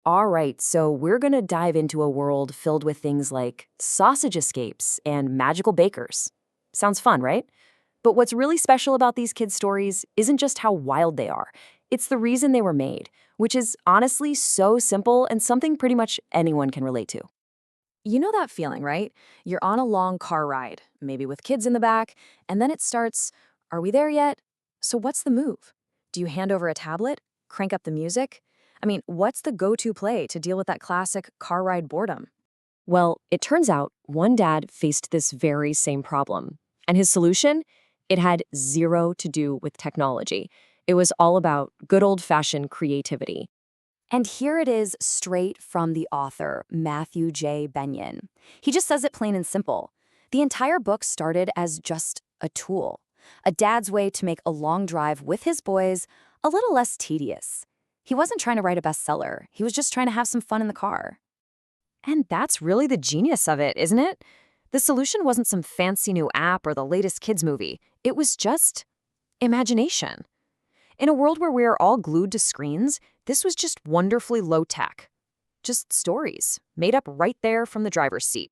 All right, so we're going to dive into a world filled with things like sausage escapes and magical bakers. Sounds fun, right? But what's really special about these kids' stories isn't just how wild they are, it's the reason they were made, which is honestly so simple and something pretty much anyone can relate to. You know that feeling, right? You're on a long car ride, maybe with kids in the back, and then it starts, are we there yet? So what's the move? Do you hand over a tablet? Crank up the music? I mean, what's the go-to play to deal with that classic car ride boredom? Well, it turns out one dad faced this very same problem. And his solution? It had zero to do with technology. It was all about good old-fashioned creativity. And here it is straight from the author, Matthew J. Benyon. He just says it plain and simple. The entire book started as just a tool, a dad's way to make a long drive with his boys a little less tedious. He wasn't trying to write a bestseller, he was just trying to have some fun in the car. And that's really the genius of it, isn't it? The solution wasn't some fancy new app or the latest kids movie. It was just imagination. In a world where we're all glued to screens, this was just wonderfully low tech. Just stories, made up right there from the driver's seat.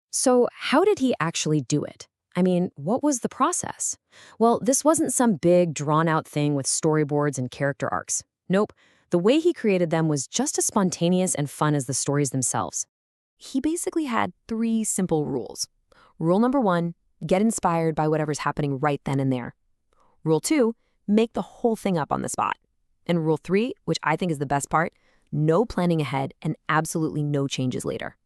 So, how did he actually do it? I mean, what was the process? Well, this wasn't some big, drawn out thing with storyboards and character arcs. Nope. The way he created them was just as spontaneous and fun as the stories themselves. He basically had three simple rules. Rule number one, get inspired by whatever's happening right then and there. Rule two, make the whole thing up on the spot. And rule three, which I think is the best part, no planning ahead and absolutely no changes later.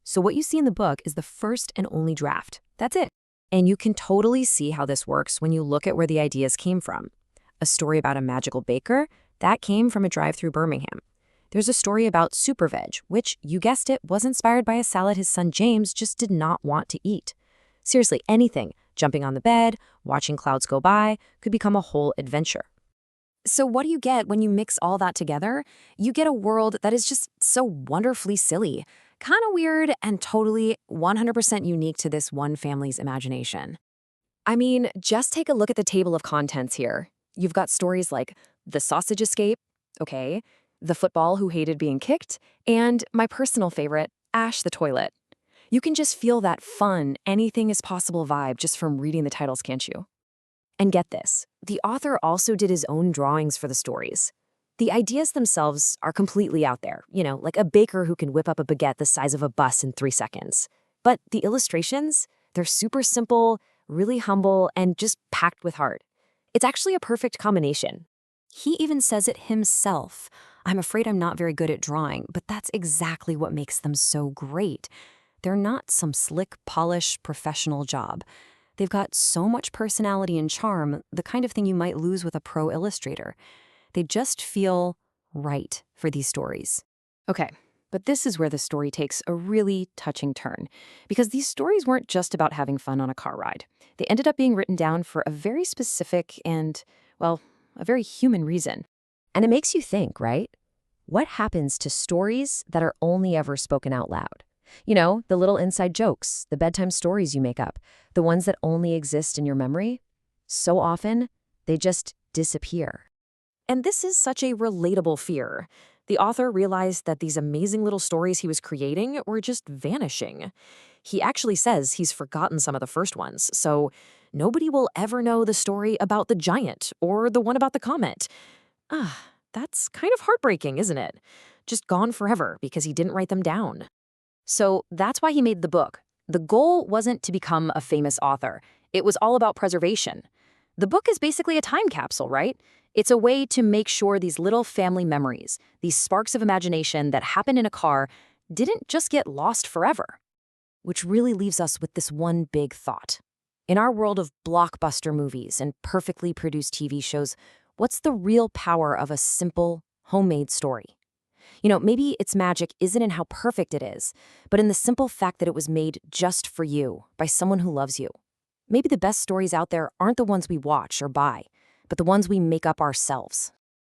So what you see in the book is the first and only draft. That's it. And you can totally see how this works when you look at where the ideas came from. A story about a magical baker, that came from a drive-through Birmingham. There's a story about Super Veg, which, you guessed it, was inspired by a salad his son James just did not want to eat. Seriously, anything, jumping on the bed, watching clouds go by, could become a whole adventure. So what do you get when you mix all that together? You get a world that is just so wonderfully silly, kind of weird, and totally 100% unique to this one family's imagination. I mean, just take a look at the table of contents here. You've got stories like The Sausage Escape, okay, The Football Who Hated Being Kicked, and my personal favorite, Ash the Toilet. You can just feel that fun, anything is possible vibe just from reading the titles, can't you? And get this, the author also did his own drawings for the stories. The ideas themselves are completely out there, like a baker who can whip up a baguette the size of a bus in 3 seconds. But the illustrations, they're super simple, really humble, and just packed with heart. It's actually a perfect combination. He even says it himself. I'm afraid I'm not very good at drawing, but that's exactly what makes them so great. They're not some slick, polished, professional job. They've got so much personality and charm, the kind of thing you might lose with a pro illustrator. They just feel right for these stories. Okay, but this is where the story takes a really touching turn, because these stories weren't just about having fun on a car ride. They ended up being written down for a very specific and, well, a very human reason. And it makes you think, right? What happens to stories that are only ever spoken out loud? The little inside jokes, the bedtime stories you make up, the ones that only exist in your memory. So often, they just disappear. And this is such a relatable fear. The author realized that these amazing little stories he was creating were just vanishing. He actually says he's forgotten some of the first ones, so nobody will ever know the story about the giant or the one about the comet. That's kind of heartbreaking, isn't it? Just gone forever because he didn't write them down. So that's why he made the book. The goal wasn't to become a famous author. It was all about preservation. The book is basically a time capsule, right? It's a way to make sure these little family memories, these sparks of imagination that happened in a car, didn't just get lost forever. Which really leaves us with this one big thought. In our world of blockbuster movies and perfectly produced TV shows, what's the real power of a simple, homemade story? Maybe its magic isn't in how perfect it is, but in the simple fact that it was made just for you, by someone who loves you. Maybe the best stories out there aren't the ones we watch or buy, but the ones we make up ourselves,